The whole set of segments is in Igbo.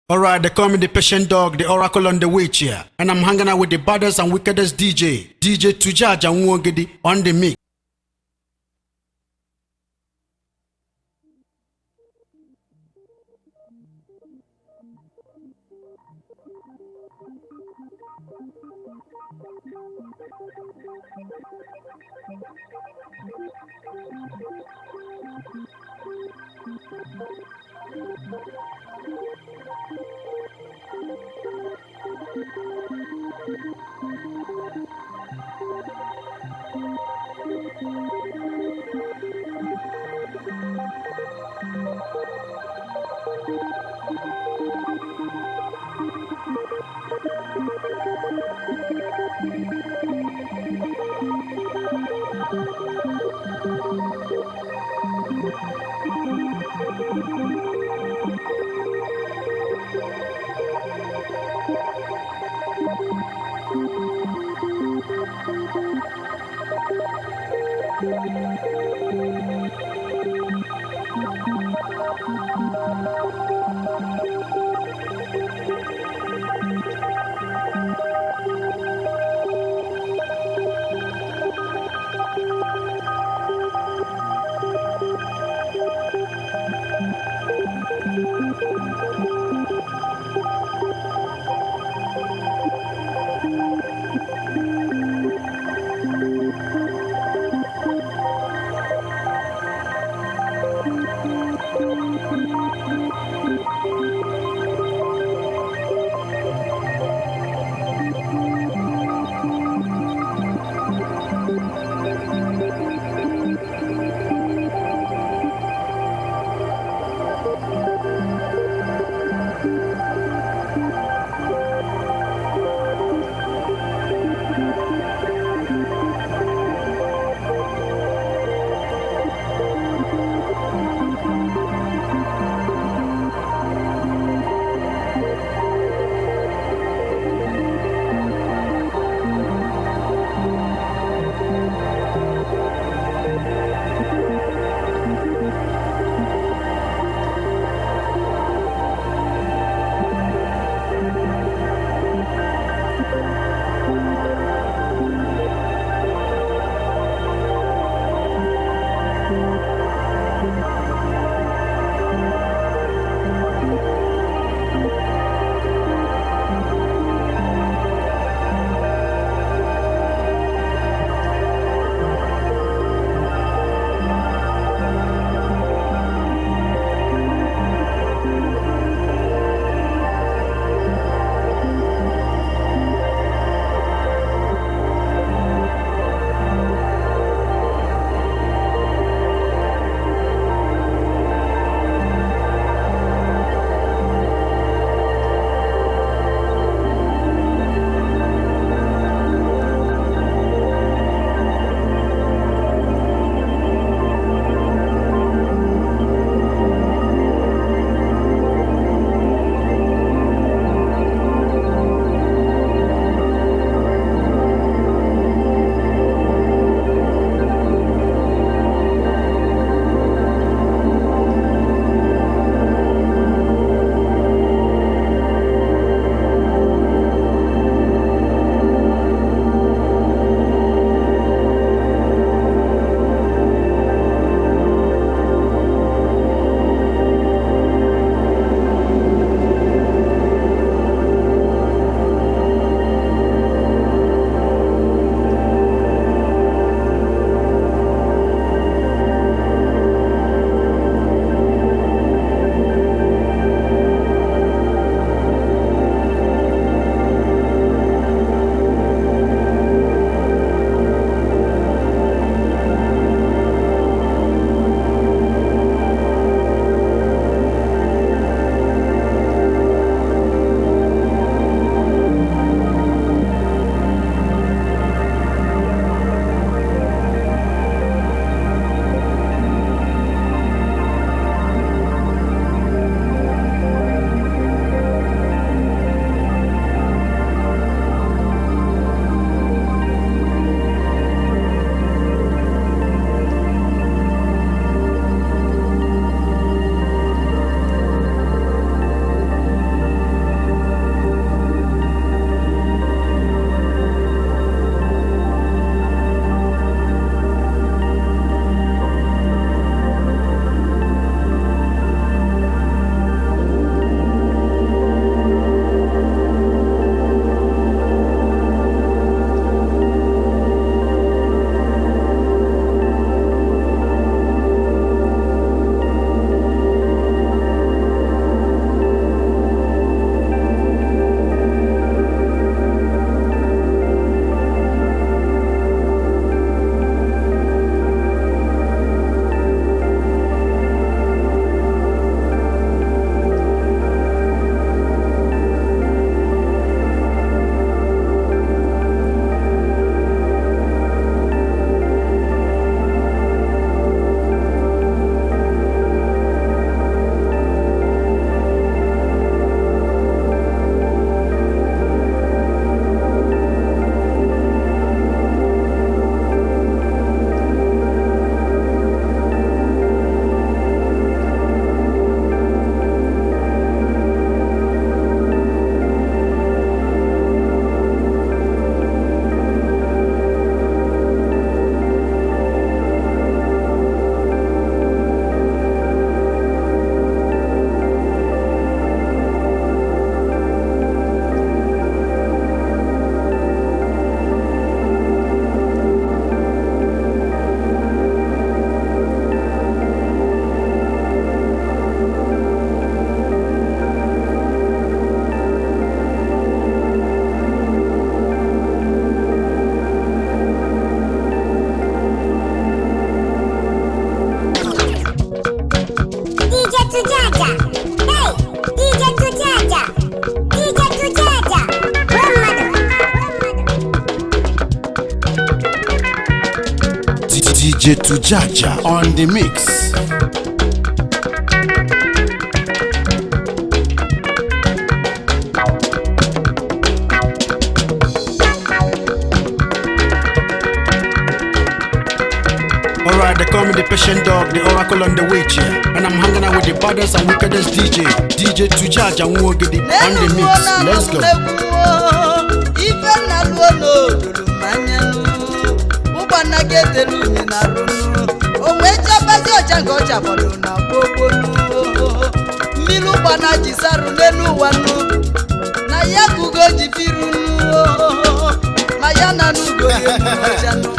Alright, they call me the patient dog, the oracle on the witch here. And I'm hanging out with the baddest and wickedest DJ, DJ Tujaja Nwogidi on the mix. DJ Tujaja on the mix. Alright, they call me the patient dog, the oracle on the witch, yeah. And I'm hanging out with the baddest and wickedest DJ Tujaja Nwogidi on the mix. Let's go.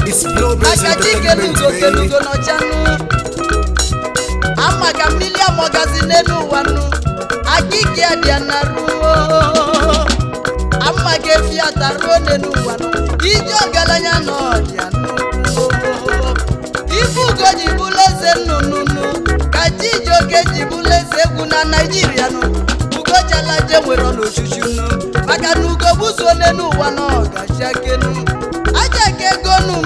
It's Blowbiz Entertainment, baby. Amaga milia magazine nu wanu agigi adiana ruo amage fiata rone nu wanu ijo galanya no dianu ifu goji buleze nunu kajijo keji buleze kuna Nigeria no ugoja la je nwero no chuchu no maka nu go buso nenu wanu gashakenu ajake gonu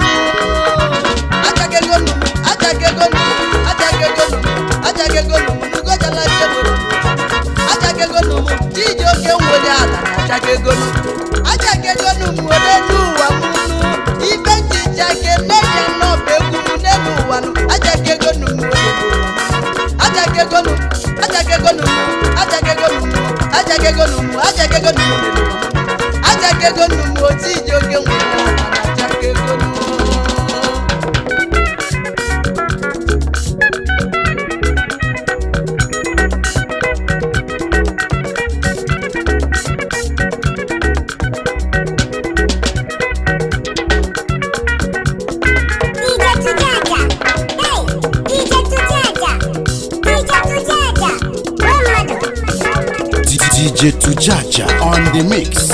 DJ Tujaja on the mix.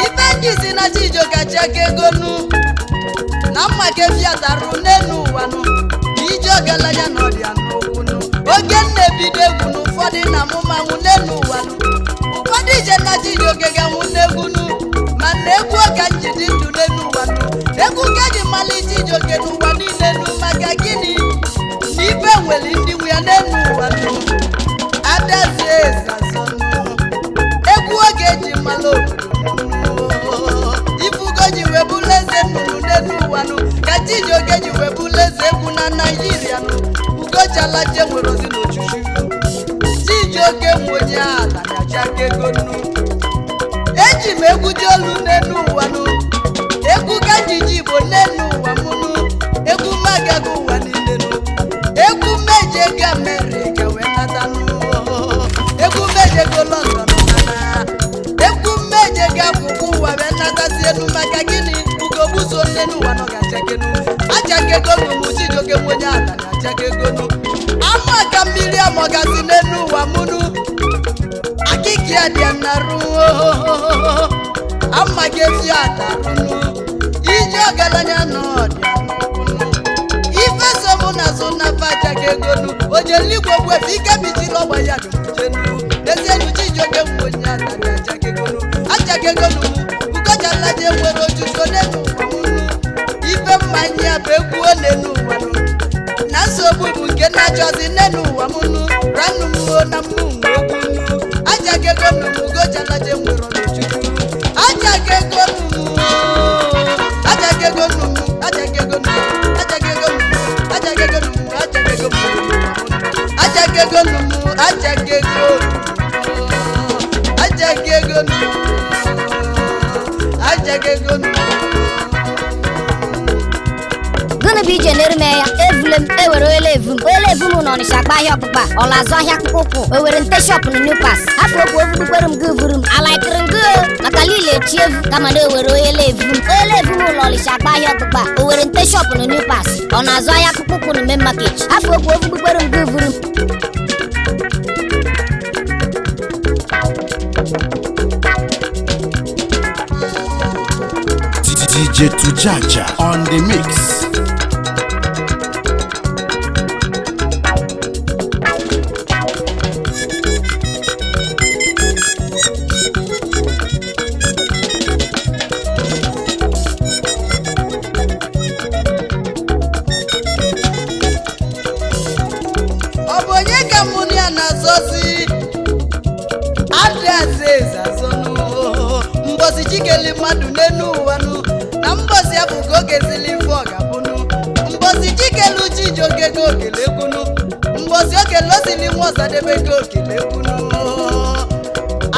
Ibenji na jijo kachake gonu na mmake fiata runenu wanu ijo galanya no dia nokunu oge nnebido egunu fodi na muma munenu wanu fodi je na jijo gega munegunu mana egwu oga njidi ndu nenu wanu egwu gaji mali jijo genu wani nenu maka gini ife nwere ndị nwe ya n'enu wanu adazie zazonu egwu oge ji malo ifugo ji webuleze nunu n'enu wanu kachi ji oge ji webuleze egwu na Nigeria ugochala je nwere ozi n'ochuchu ji oge mwenye ala nyachake gonu eji m egwu ji olu n'enu wanu egwu kajiji bụ n'enu wamunu egwu magagu wani egwu meje ga America we natanu egwu meje go London nana egwu meje ga kuku wa we natasi enu maka gini ugobuso nenu wano ga chekenu achake gonu mujijo ke monya ala na achake gonu amaga mmiri amogasi nenu wa munu akiki adia naru amage fiata runu ijo galanya no na faja gegonu oje ligwo gwe fike biti lobo ya dojenu desenu jijoge mwonya na aja gegonu ugoja laje nwere ojujo nenu wamunu ife mmanya begwu nenu wanu na nsogbu bụ nke na jozi nenu wamunu ranu muo na mu egwu aja gegonu ugoja laje nwere ojujo aja gegonu Gonna be general evlem ewere elevum no ni shagba ahia okpukpa ola azu ahia akpụkpụ ewere nte shop no new pass afọ okwu ovudukwerum guvurum alaikirim go maka lile chievu kama na ewere elevum no ni shagba ahia okpukpa ewere nte shop no new pass ona azu ahia akpụkpụ no main market afọ okwu ovudukwerum guvurum DJ Tujaja on the mix. ya na-azọzi adaeze azọnụ mbosi chikeli mmadụ n'enu ụwanụ na mbosi abụ ka ogezili ife ọ ga-abụnụ mbosi chikelu Chijioke ka okelekwunu mbosi okele osili nwa Ọsadebe ka okelekwunu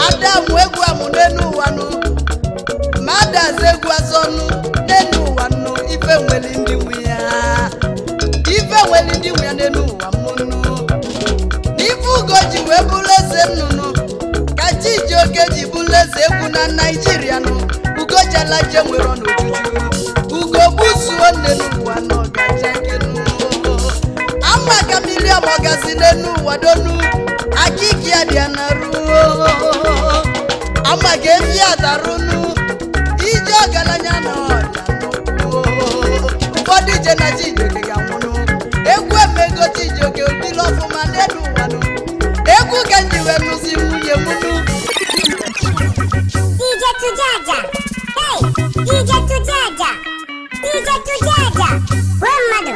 adamu egwu amụ n'enu ụwanụ ma adaze egwu azọnụ n'enu ụwanụ ife nwere ndị nwe ya n'enu ụwa mụnụ n'ife ugo ji wee bụrụ eze nnụnụ ka Chijioke ji bụrụ eze egwu na Naịjirịa nụ ugo jalaje nwere n'ojuju ugo gbuzuo n'enu ụwa n'ọgaja kenụ ama ka Miriam ọgazi n'enu ụwa donu akiki adịa na ruo ama ka efi adarụnụ ije ọgaranya na ọja ụfọdụ ije na Chijioke ga-anwụnụ egwu emego Chijioke obili ọfụma n'elu ụwa nụ egwu ka nji wee nụzi nwunye mụnụ DJ Tujaja, hey, DJ Tujaja, DJ Tujaja, gwa mmadụ.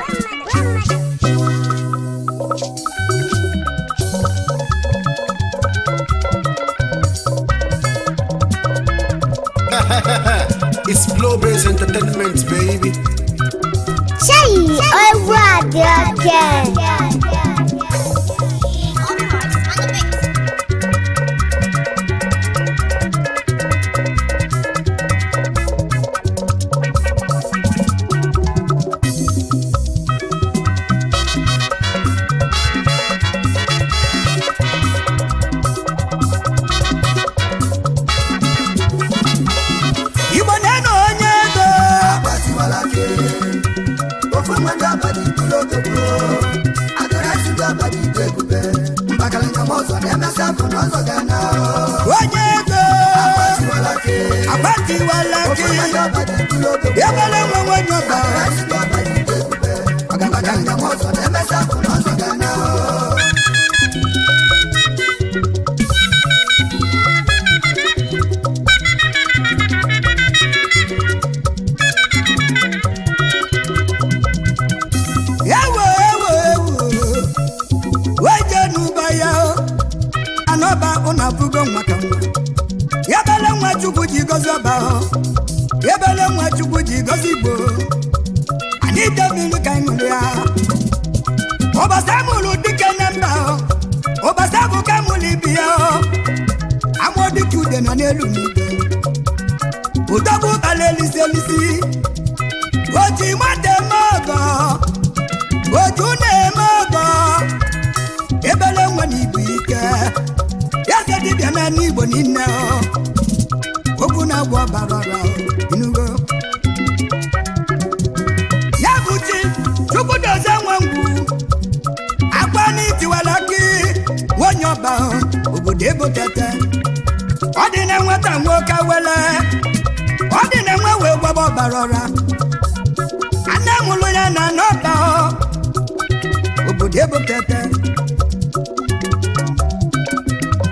It's Blow Bass Entertainment, baby. Chai, egwu a dị oke. Yebele nwa Chukwu ji gozi Igbo anyị debili ka ịṅụrụ ya ụbọchị amụrụ dike na mba ụbọchị abụ ka mụrụ ibi ya amụọ dike ude nọ n'elu n'igwe ụdọbụ ụkpala elisi elisi oji nwata eme ọgọ oju na-eme ọgọ ebele nwa na Igbo ike ya se dibịa na n'Igbo niile okwu na-agwọ ọbara inugo ya bụ chi Chukwu dozie nwa ngwu akwa n'itiwala gị nwonye ọba obodo ebotete ọ dị na nwata nwoke wele ọ dị na nwa wee gwaba ọbara ọra ana mụrụ ya na n'ọba obodo ebotete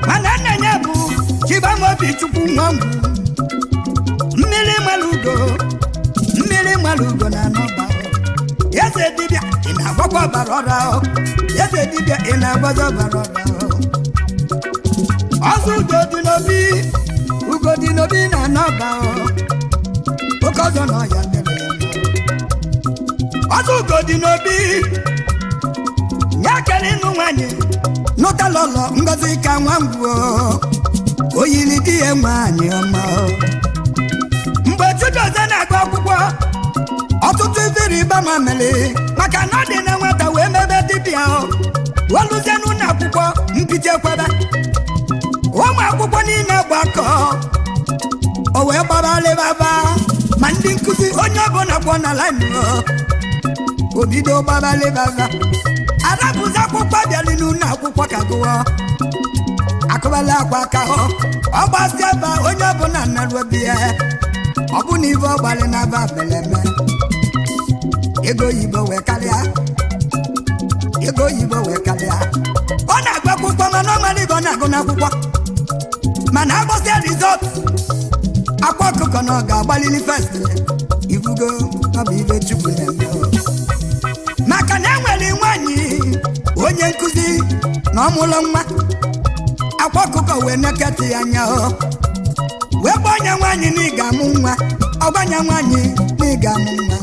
mana nna ya bụ Chibamobi Chukwu nwa ngwu mmiri malugo na n'ọba yeze dibịa ị na-agwakwa ọbara ọra yeze dibịa ị na-agwazi ọbara ọra ọzọ ugo dị n'obi na n'ọba oke ọzọ na ọya debe ya ọzọ ugo dị n'obi ya kere ịnụ nwanyị nụtala ụlọ Ngozi ka nwa ngwuo oyiri di ya nwanyị ọma mgbe Chidozie na-agụ akwụkwọ ọtụtụ ifiri ịba ma mere maka na ọ dị na nwata wee mebe dibịa weluzie n'ụlọ akwụkwọ mpite kwebe ụmụ akwụkwọ niile gbakọ o wee gbabalịbaba ma ndị nkụzi onye ọbụla kwọ na laịn obido gbabalịbaba arapụzi akwụkwọ bịali n'ụlọ akwụkwọ ka gụọ akụbala akwa aka ọ gbasi ebe onye ọbụla naruobi ya ọ bụ na ibe ọgbalị na-aba beleme ego oyibo wee karịa ọ na-agba akwụkwọ mana ọ mara ibe ọ na-agụ n'akwụkwọ mana agbasịa rizọt akwa ọkụkọ na ọ ga-agbalili fest ifugo ọ bụ ibe Chukwu na-eme maka na enwere nwanyị onye nkụzi na ọmụlọ nwa akwa ọkụkọ wee neketị ya anya wee gbanye nwaanyị na ịga amụ nwa ọgbanye nwaanyị na ịga amụ nwa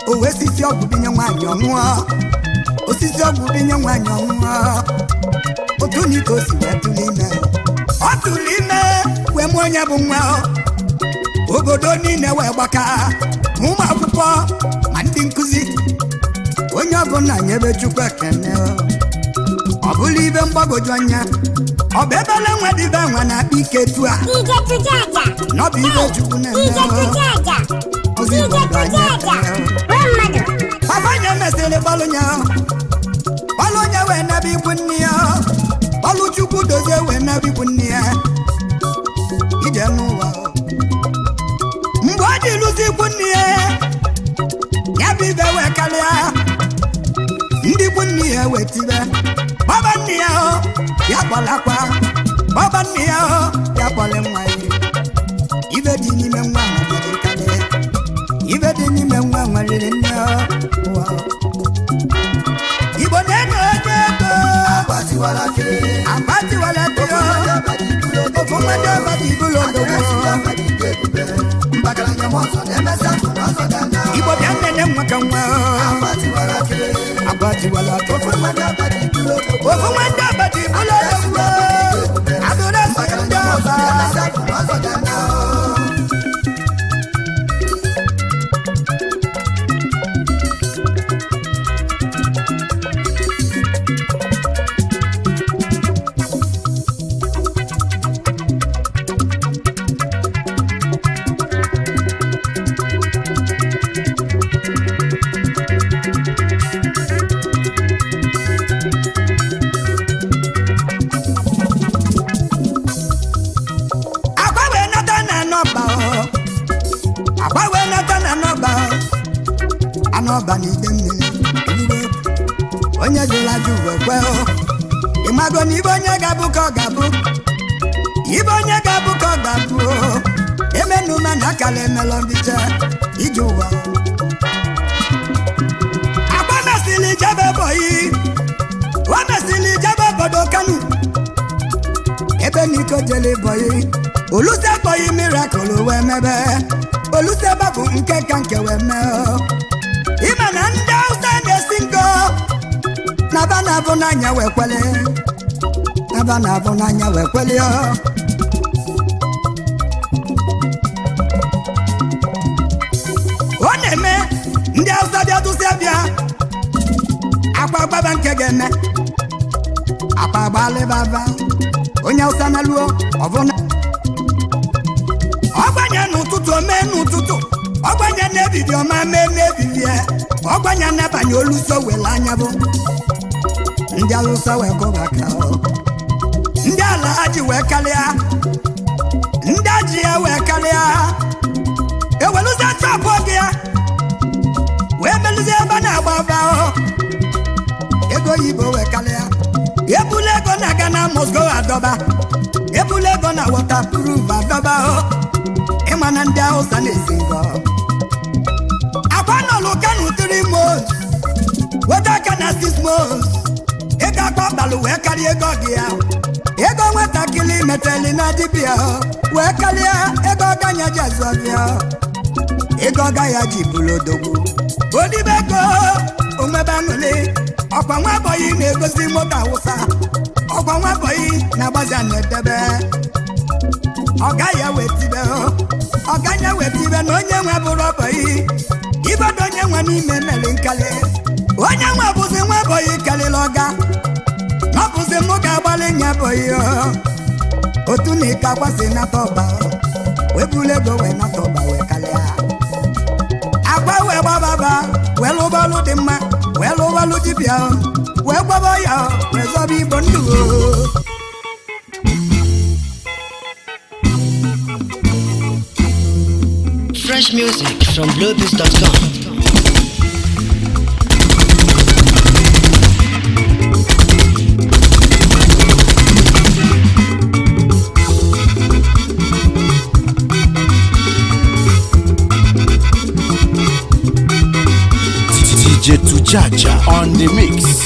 o wee sisi ọgwụ binye nwaanyị ọṅụọ osisi ọgwụ binye nwaanyị ọṅụọ otu n'ike o si wee tụrụ ime ọ tụrụ ime wee mụ onye bụ nwa obodo niile wee gbaka ma ụmụ akwụkwọ ma ndị nkụzi onye ọbụla nyebe Chukwu ekene ọ bụla ibe mgbagwoju anya ọ bụ ebele nwa dịbe nwa na-akpa ike etu a n'ọbụ ibe Chukwu na-eme ozi Igbo ndụ anya papa nye mesịrị gbalụ onye wee nebe ikwu nne ya gbalụ Chukwu dozie wee nebe ikwu nne ya ije n'ụwa mgbe ọ dị lụzi ikwu nne ya bụ ibe wee karịa ndị ikwu nne ya wee tibe baba nne ya ya kpọlakwa baba nne ya ya kpọle nwa ya ibe dị n'ime nwa nwere karịa ibe dị n'ime nwa nwere nne Igbo na-ego ego agbatiwala ofu mmadụ abadị ibulu odogo Igbo bịa nnene nwa ka nwa agbatiwala ofu mmadụ abadị ibulu odogo adụrụ esonye ndị ọba anọba n'ide mmiri onye jụrụ ajụ uwe kwe ịmago na ibe onye ga-abụ ka ọ ga-abụ ibe onye ga-abụ ka ọ ga-abụ emenuma na akala emelọ mbite ije ụwa agba mesịrị jebe bọyị o mesịrị jebe obodo Kanu ebe n'iko jele bọyị oluse bọyị mirakụl wee mebe oluse babụ nke ka nke wee mee ịma na ndị Hausa na-esi ngo naba na-abụ n'anya wee kwele ọ na-eme ndị Hausa bịa dụsịa bịa akpa gbaba nke ga-eme akpa gbalịbaba onye Hausa na luo ọbụna ọgbanye n'ụtụtụ omee n'ụtụtụ ọgbanye n'ebidi ọma mee n'ebidie ọgbanye n'abanye oluso wele anya bụ ndị Hausa wee kụbaka ndị ala ji wee karịa ndị aji ya wee karịa eweluzie chọpụ oge ya wee meluzie ebe na-agba ọba ego oyibo wee karịa ebula ego na Ghana Moscow adọba ebula ego na waterproof adọba ịma na ndị Hausa na-esi ngo agbanọlụ Kanu 3 months weta aka na 6 months ego akpa ọbalụ wee karịa ego gị ya ego nwatakịrị meteli na dibịa wee karịa ego ọganya ji azụ abịa ego ọga ya ji bụrụ odogwu odibe ego omebe aṅụlị ọkwa nwa bọyị na-egosi moto Hausa ọkwa nwa bọyị na-agbazi na-edebe ọga ya wetibe na onye nwe bụrụ bọyị ibedo onye nwe n'ime meli nkali onye nwe bụzi nwa bọyị karịrị ọga n'ọbụzi mụ ga-agbalị nya bọyị otu na ike akwasị nata ọba wee bulu ego wee nata ọba wee karịa agba wee gbababa wee lụbalụ dị mma wee lụbalụ dibịa wee gbaba ya wee zọba Igbo ndụ Fresh music from bluebeats.com. DJ Tujaja on the mix.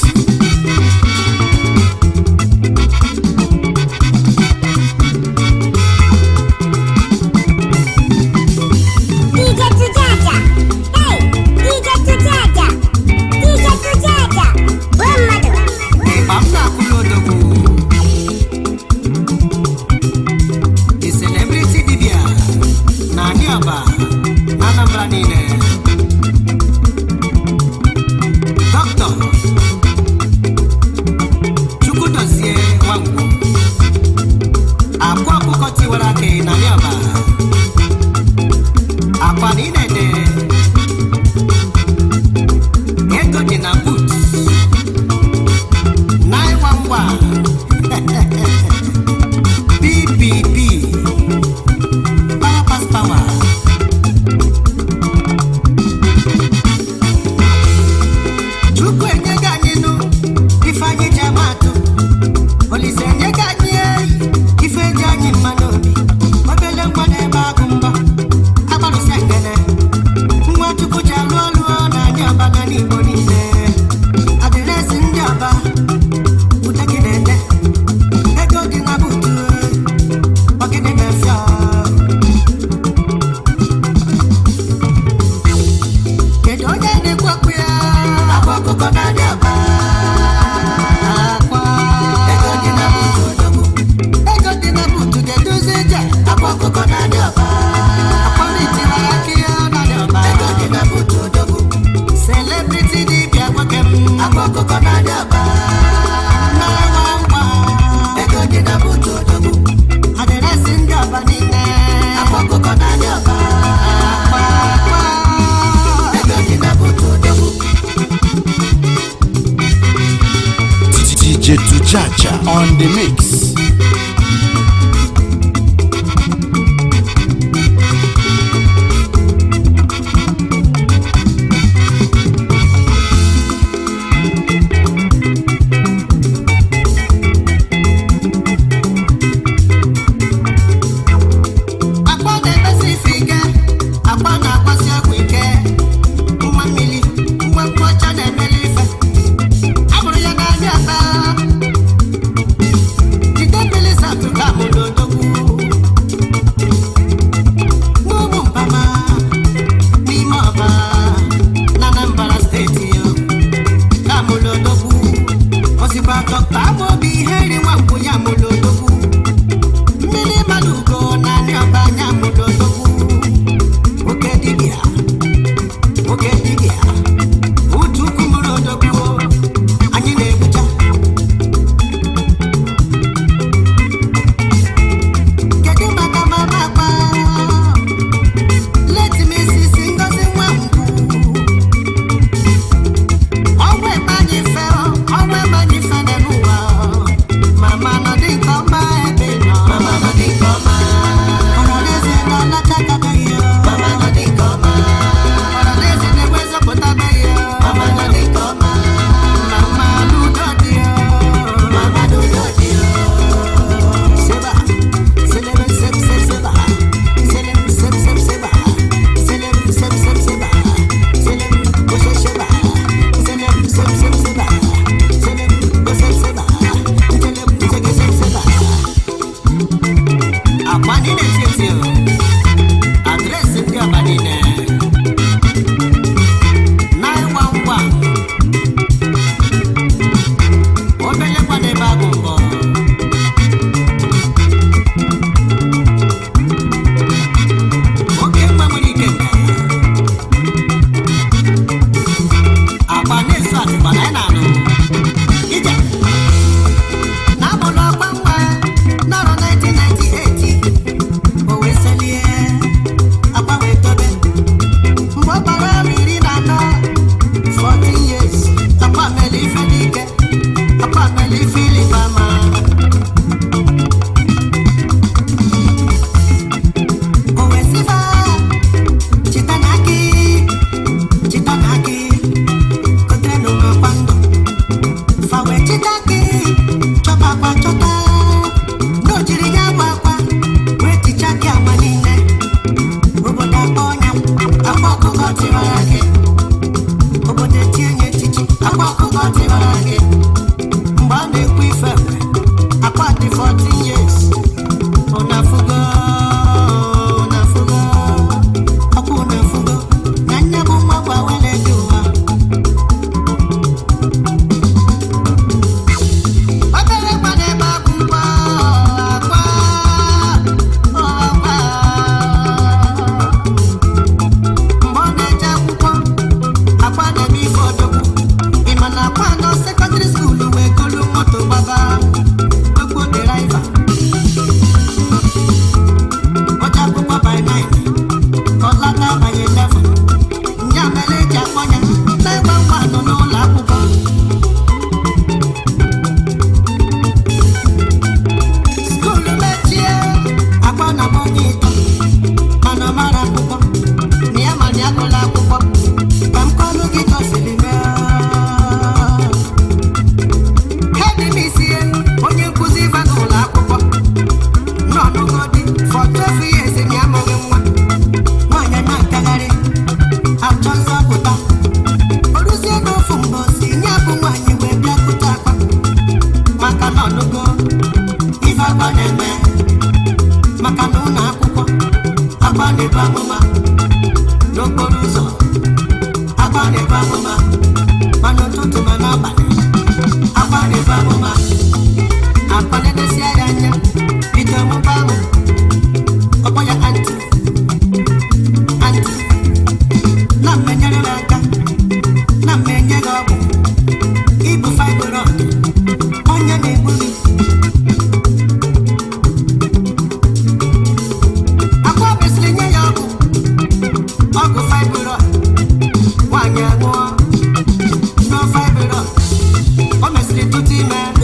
DJ Tujaja on the mix.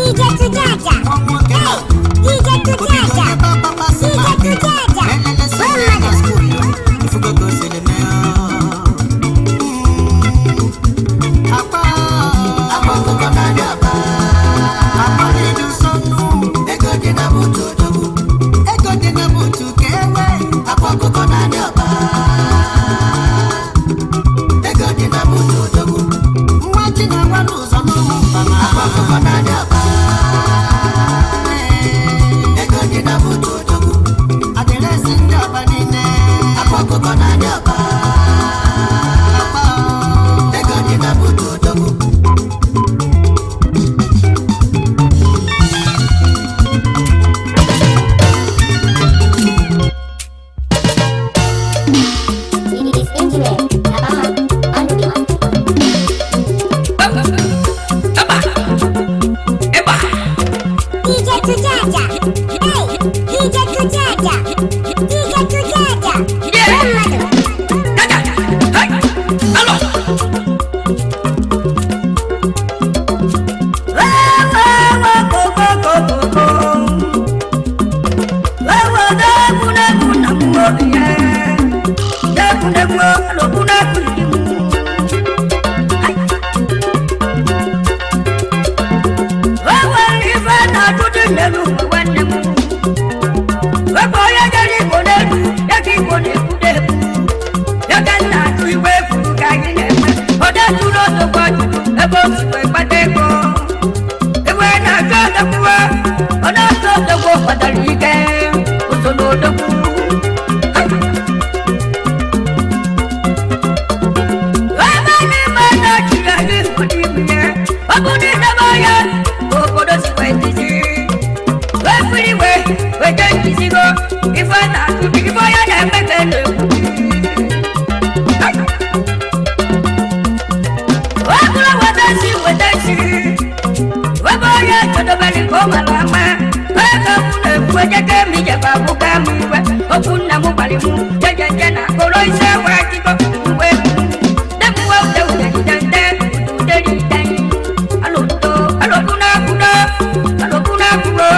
DJ lelu wane mu Webo ya jari konelu ya ki kone kudebu Ya kana tu iwe fuka ine Oda turo to kwaju ebo suwe pateko Ewe na kata kuwa Oda to to kwa patalike Osono doku Wabani mana chia yifudimye Wabuni nabaya Okodo siwe tisi Wefuriwe Wedenjisigo Ifana tudi ifoya nembekele Wakula wadansi Weboya chodobeli komalama Weka mune kwejeke mijeba mukamuwe Okuna mubalimu Jejejena koloise wajiko Uwe Demuwa ude jidende Ude jidende Alodo Aloduna kudo Aloduna kudo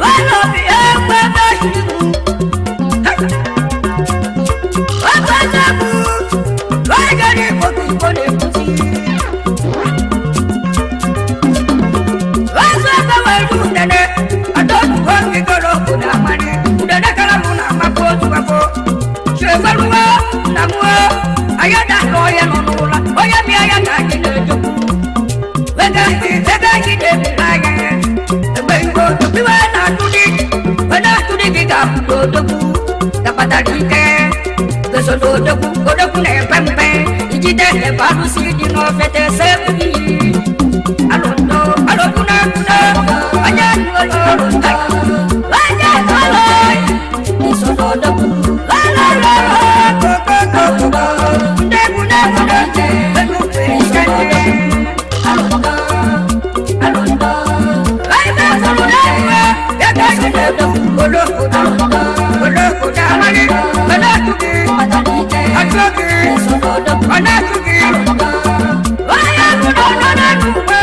Walobi ewe bashimu Wakazabu Wajari koki kone kusi Wasaka walundane Adotu wangi kolo kuna mani Udane kala muna makotu wako Shefaluwa Namua Ayada loya nonula Oya mi ayada kine joku Wega kide milaya Ebe yuko Biwa na tudi Wena tudi kika kudodoku Kapatarike Geso dodoku Kodoku ne pempe Ijide ne barusi Dino fete sebuki Alondo Alokuna kuna Anya nuolo Anya nuolo Iso dodoku Lala Debu Alondo Alondo Aiba Salonewa Yakakudodo Kolokuda Kolokuda Mani Manatuki Atuki Manatuki Waya Kudona Nuwa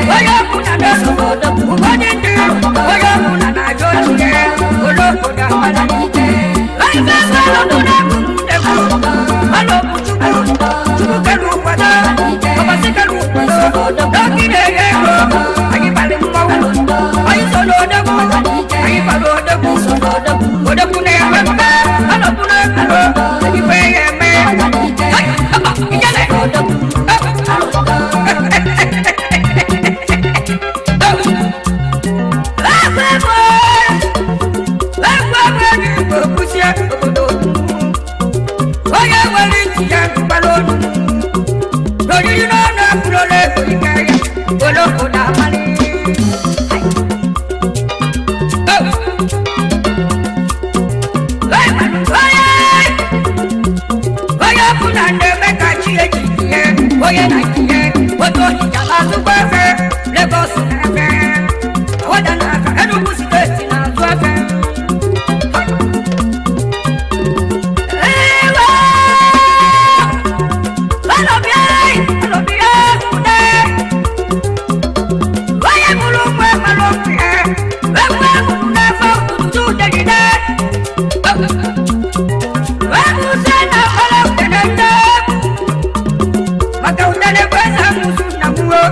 Waya Kudana Ugodindi Waya Kudana Jochuye Kolokuda Aiba Salonuna Kundeku Alo Kuchuku Chukukalu Kwada Kabasikalu Kwada Dokide Yego Ayibale Mwawu Ayisolodoku Ayibalodoku Odoku ne Wembe Alokuna Kalo Ayibe Yeme Aba Ijale Oya wali tiya balonu Lori no na kulole kulikaya Olo koda mali Oya kunande meka chiye chiye Oya na chiye Oto hijala zubwefe Lagos nefe Awada naka Enugu state na zwefe Maka utale kweza musu na muo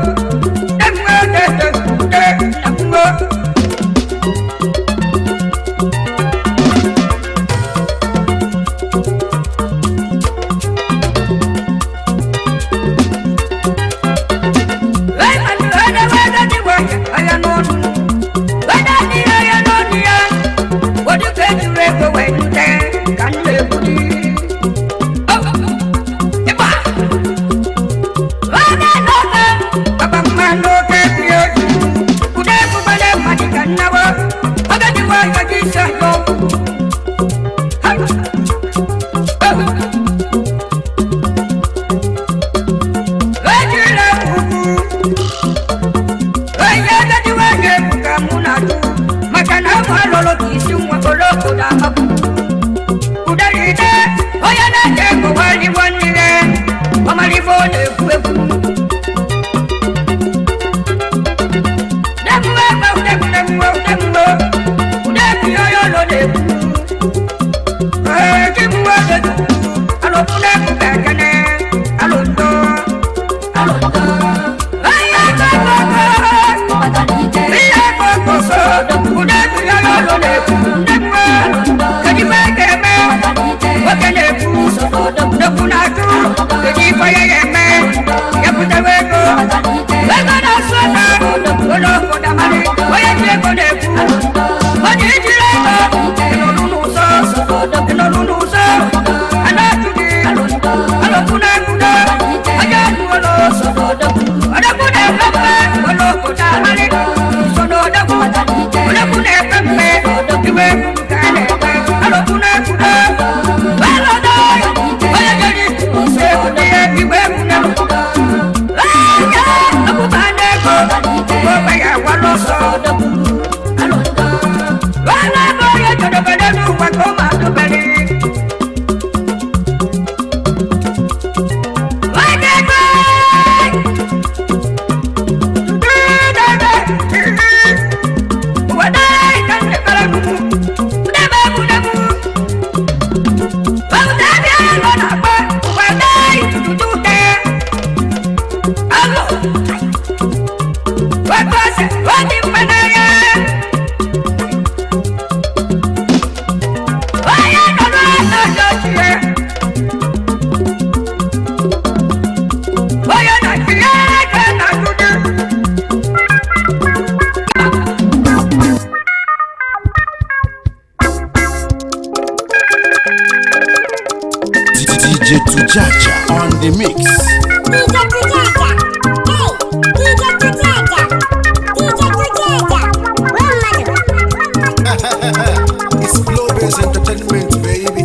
DJ Tujaja on the mix. DJ Tujaja, hey, DJ Tujaja, DJ Tujaja, one It's Globus Entertainment, baby.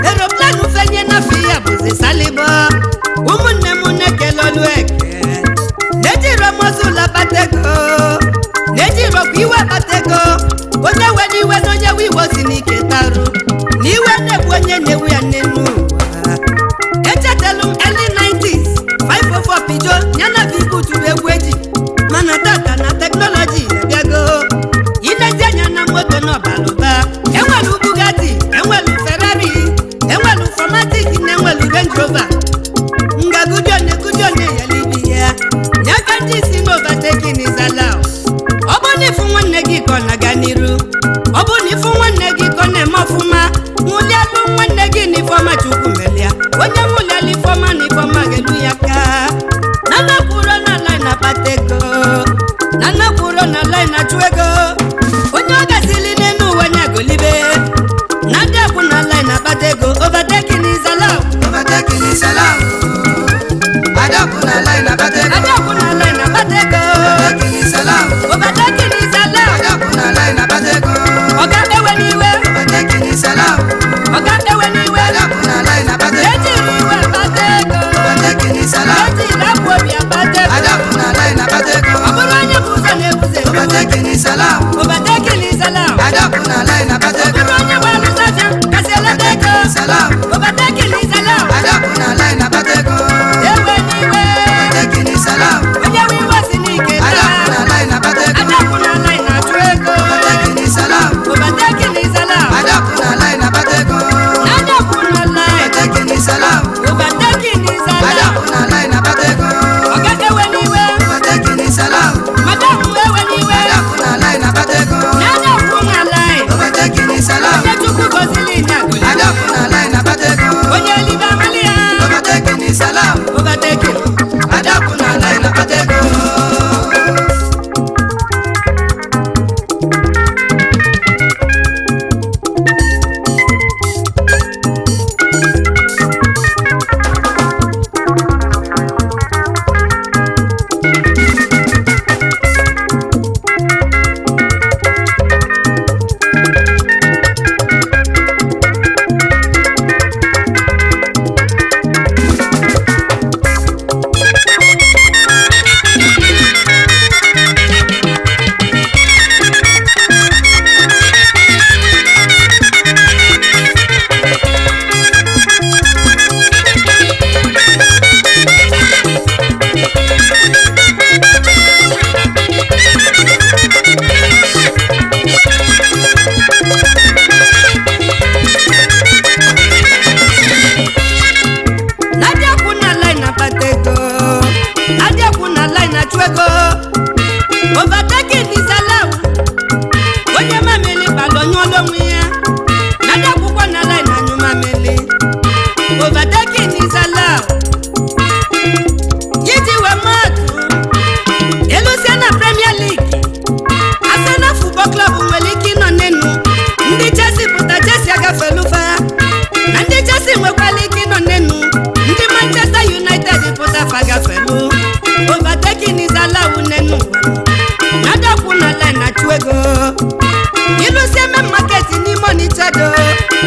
Aeroplane fenye na fiya buzi salibo. Umunne munne kelolu eke. fagafelu overtaking is allowed nenu nada kuna line na chuego ilu seme market ni monitor do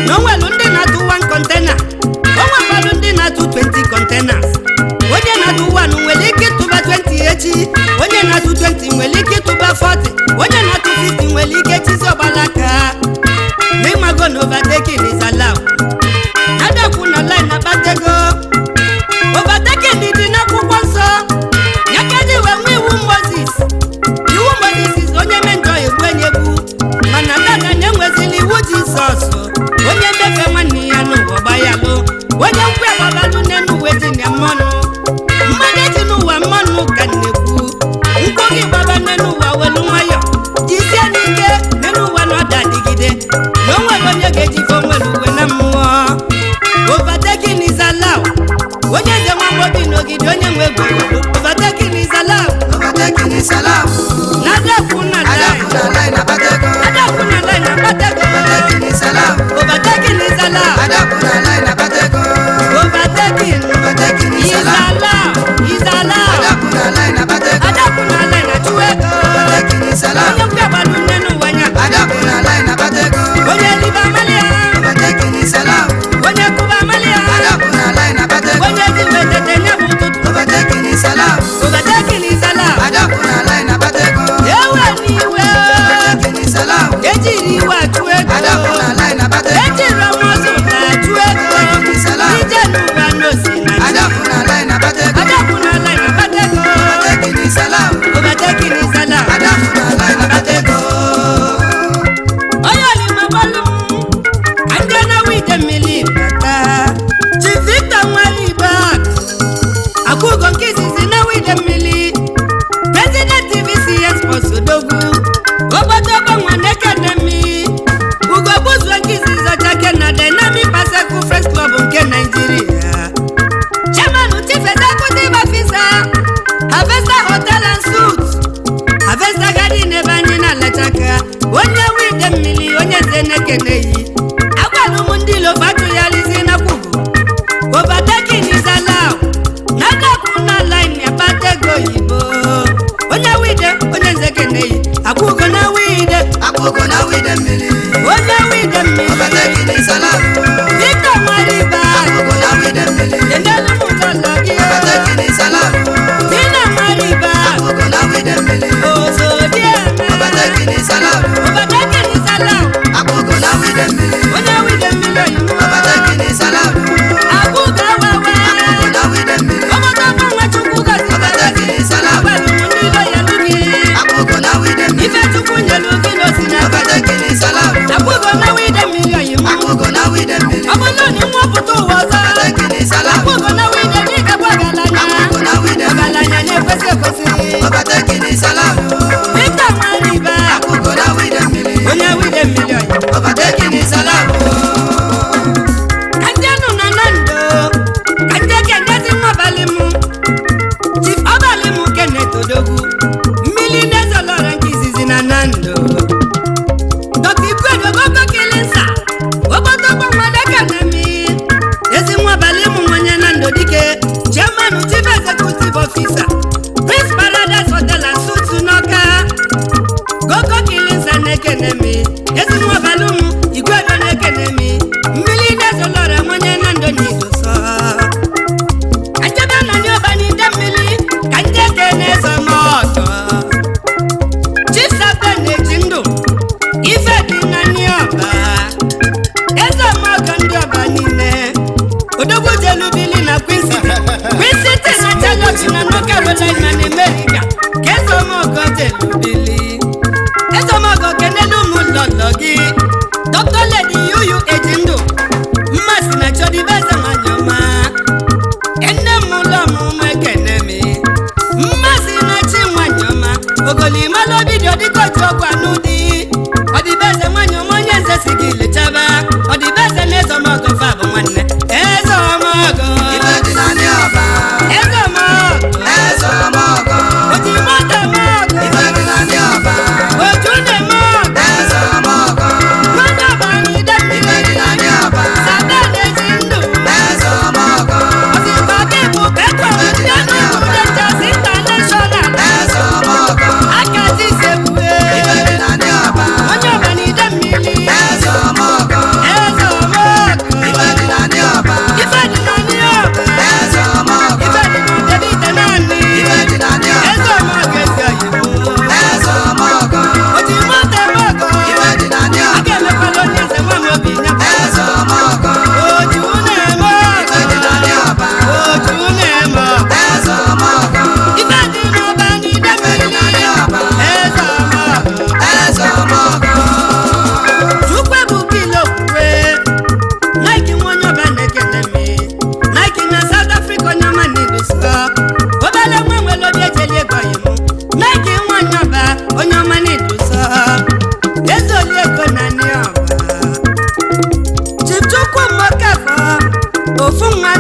no welu ndi na do one container onwa balu ndi na do 20 containers onye na do one nwere ike tụba 20 echi onye na do 20 nwere ike tụba 40 onye na do 50 nwere ike chizo balaka n'ịmago na overtaking is allowed nada kuna line na batego overtaking dị n'akwụkwọ nsọ ya ka ji wee nwe iwu Moses is onye menjọ egwu enyegbu mana dada na-enwezili iwu Jizọs onye mmefe nwanne ya n'ụwa gbayalụ onye nkwe babalụ n'enu uwe dị na mmanụ mmadụ dị n'ụwa mmanụ ka nnekwu nkwo gị gbaba n'enu ụwa welu nwayọ jisie n'ike n'enu ụwa na ọda dịgide na o nwere onye ga-eji fo nwere uwe na mmụọ overtaking is allowed onye eze nwamgbo dị n'ogide onye nwe ego overtaking is allowed nadakwu na line abatego overtaking is allowed overtaking is allowed adakwu na line achuego onye mkpe gbalụ nnenu wanya onye liba amalia onye kuba amalia onye ji wetete nye bụ ụtụtụ overtaking is allowed ewe n'iwe ejiri iwe achụ ego ejiri ọmọzụ na achụ ego ije n'ụwa n'osi na chi adakwu na line abatego overtaking is allowed onye olimagbalụ anja na wide mmiri bata Chief Victor Nwalibe akwụgo nke izizi na wide mmiri President TVC Sports Odogwu obodo gbanwa n'Academy ugo buzu nke izizi ọchake na Dynamic Paseku Fresh Club nke Nigeria Chairman Chief Executive Officer Harvester Hotel and Suites Harvester Garden ebe anyị na-alachaka onye wide mmiri onye zenekeneyi agwalụ m ndị lofatu ya lizi na kwugo overtaking is allowed nadakwu na line ya batego oyibo onye wide onye nzekeneyi akwụgo na wide mmiri onye wide mmiri Victor Nwalibe enelu mụtọlọ gị Tina Nwalibe ozodieme overtaking is allowed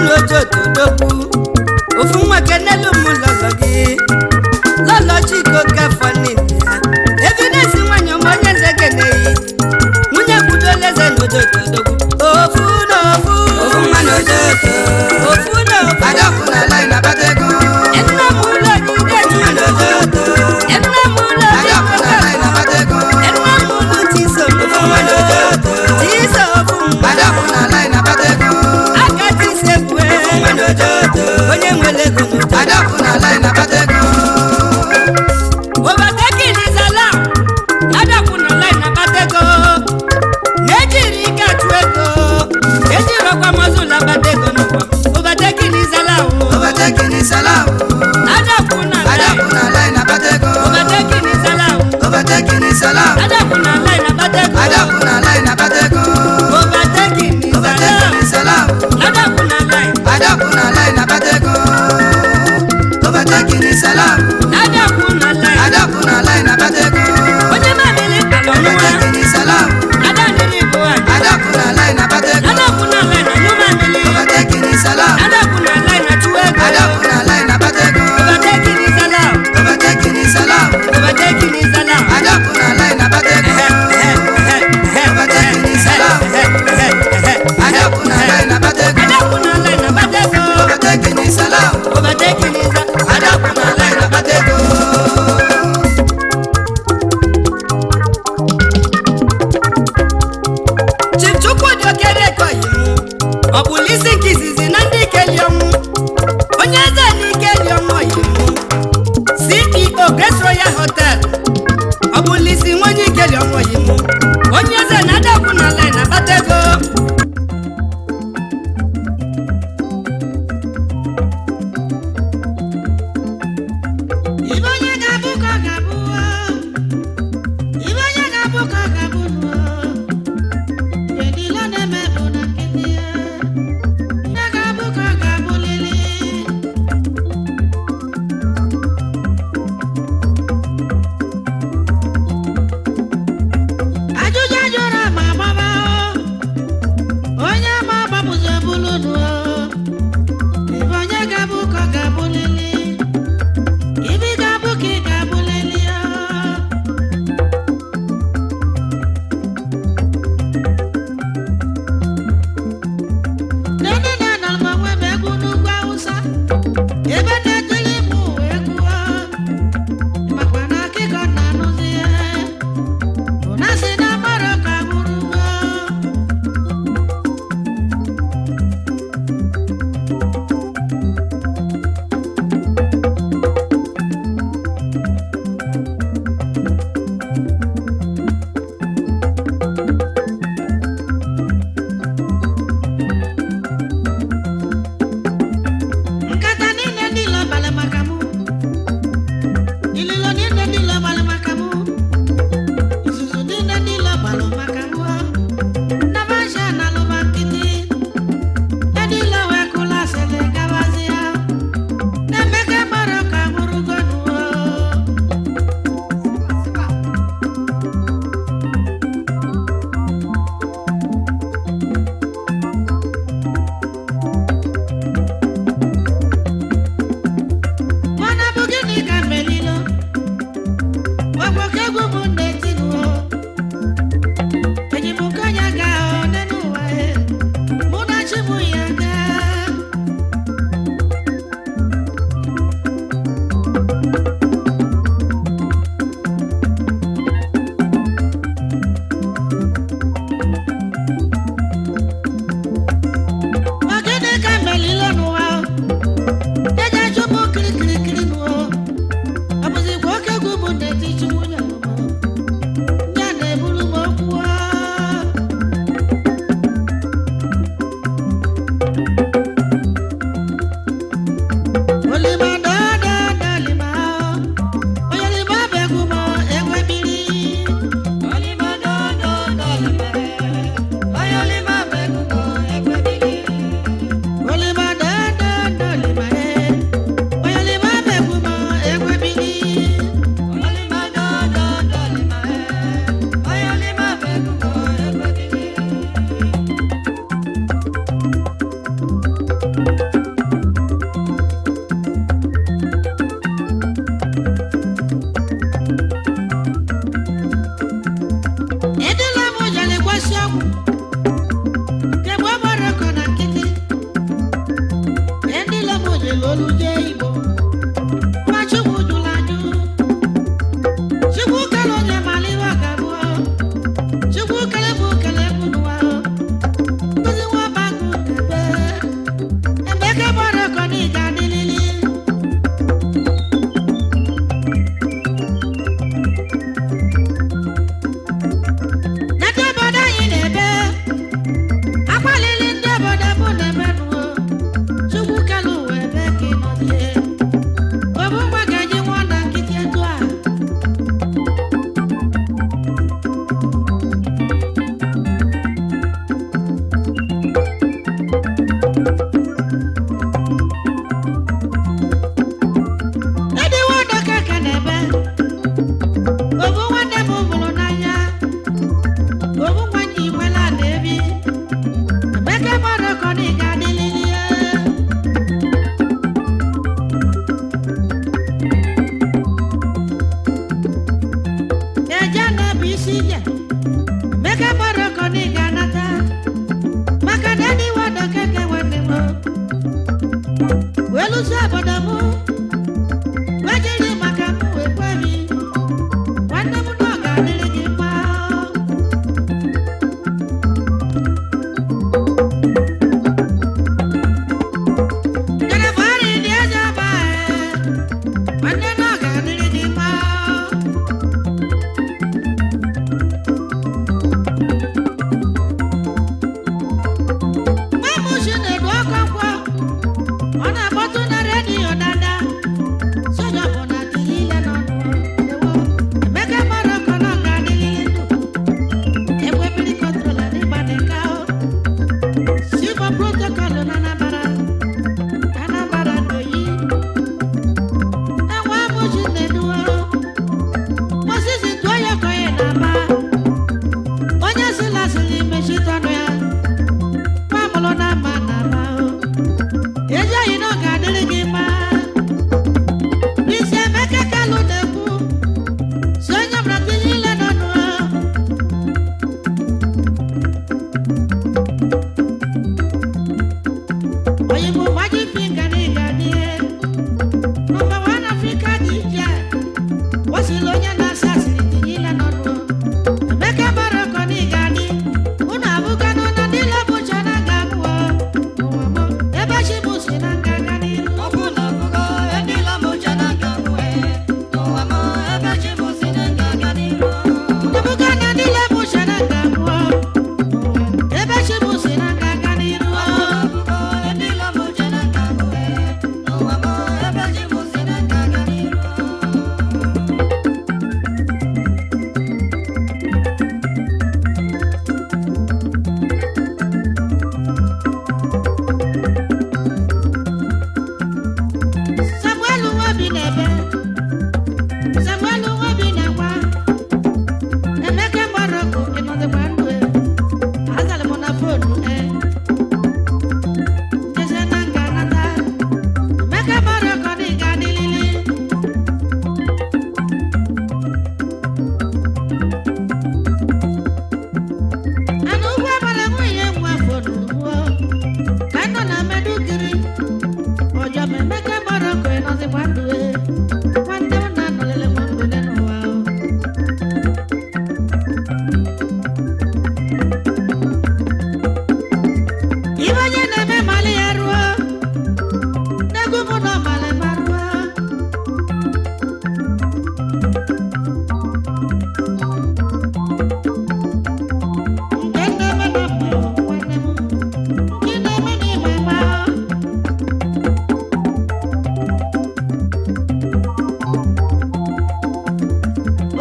n'ojotodogwu ofu nwa kenelu m lọlọ gị lọlọ chiko gafọ niile ya evidence nwanyị ọma onye nze keneyi nwunye kwudole eze n'ojotodogwu ofu n'ofu nwa n'ojoto ofu n'ofu adọkụ na line abatego nna m ụlọ niile nwa n'ojoto nna m ụlọ adọkụ na line abatego nna m ụlọ tiso nwa n'ojoto tiso ofu mgbe adọkụ na line abatego aka tisekwe nwa n'ojoto onye nwere ego n'ojoto adọkụ na line abatego overtaking is allowed adakwu na line abatego na-ejiri ike achụ ego ejiri ọkwa mazụl abatego n'ụwa overtaking is allowed overtaking is allowed adakwu na line abatego overtaking is allowed overtaking is allowed adakwu na line abatego adọkụ na line abatego overtaking is overtaking is allowed allowed adakwu na line adọkụ na line abatego overtaking is allowed adakwu na line adọkụ na line abatego onye mamili alọnụwa overtaking is allowed adaniri bụ anyị adọkụ na line abatego adakwu na line anyụ mamili overtaking is allowed adakwu na line achụ ego adọkụ na line abatego overtaking is allowed overtaking is allowed overtaking is allowed adọkụ na line abatego overtaking is allowed adọkụ na line abatego adakwu na line abatego overtaking is allowed overtaking is adọkụ na line abatego chimchukwu dị okere ekoyi m ọ bụ isi nke izizi na ndị ikeli ọnwụ onye eze na ikeli ọnwụ oyimu ceo Grace Royal Hotel ọ bụ isi nwa onye ikeli ọnwụ oyimu onye eze na adakwu na line abatego Ibe onye ga-abụ ka ọ ga-abụ ibe onye ga-abụ ka ọ ga-abụ edila na-eme bụ na nkịtị ya onye ga-abụ ka ọ ga-abụ lili welusi obodo m wejiri maka m wee kweri nwanne m na ọ ga-adịrị gị mma Jeremari dị eze ọba nwanne na ọ ga-adịrị gị mma Mamushi na-edu ọkọnkwo ọ na-akpọtụ na redio dada soja bụ na adịghị ile n'ọnụ ewo Emeka mara ọkọ na ọ ga-adịghị ndụ egbe mmiri kọntrola n'ịgba dịka Silva protocol na Anambra Ndoyi enwe Mamushi na-edu Moses Ntụoye Okoye na-aba onye silasili mechitọnụ ya Pamelo na mma na-aba ezi oyi na ọ ga-adịrị gị mma Bisi Emeka Kalu na-ekwu si onye ọbụla tinye ile n'ọnụ oyibo gbaji finga na ị ga-adị nọmba 1 Africa DJ wasịrị onye na-asa asịrị tinye ile n'ọnụ Emeka mara ọkọ na ị ga-adị unu abụganụ na ndị lebụcha na ga-abụọ ebe chi bụ si na ngaga n'iru Ebuka na ndị lebụcha na ga-abụọ ebe chi bụ si na ngaga n'iru Samuel Nwobi na-ebe Samuel Nwobi na-agwa Emeka gbara ọkụ ịnọdịkwa ndụ azalị m na fonu jeze na nga nata Emeka gbara ọkụ na ị ga-adịlili ana ugwu amara nwunye nwa fonu ruo ka nọ na Meduguri ọjọ m Emeka gbara ọkụ ịnọdịkwa ndụ nwanne m na-anọlele nwa mgbede n'ụwa ibe onye na-eme mali ya ruo n'egwu mụ na ọmali ma ruo nke na-eme na mma nwanne m nke na-eme n'ime ma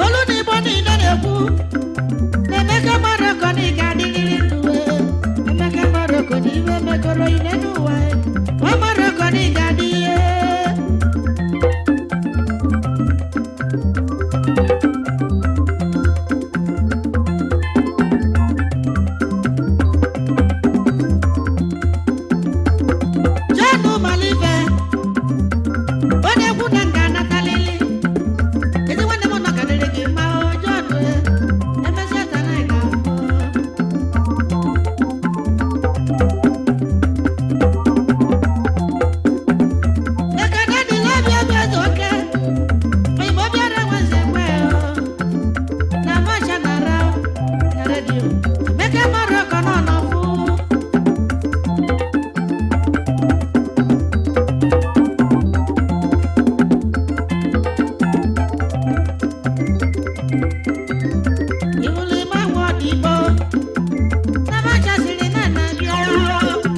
olu na igbo niile na-ekwu na Emeka gbara ọkọ na ị ga-adịrịrị ndụ Emeka gbara ọkọ na iwe mekọrọ ile n'ụwa ọ gbara ọkọ na ị ga-adị ihe John Malive ọ na-ekwu na nga anatalili ezi nwanne m nọ ka dịrị gị mma John emesịa tana ị ga-ahụ ekene dịla obi obi eze oke oyibo bịara nweze mgbe na macha na ra na redio Emeka mara ọkọ nọ n'ọfụ Iwuli ma wọ dịbo na macha siri na na bịa ogologo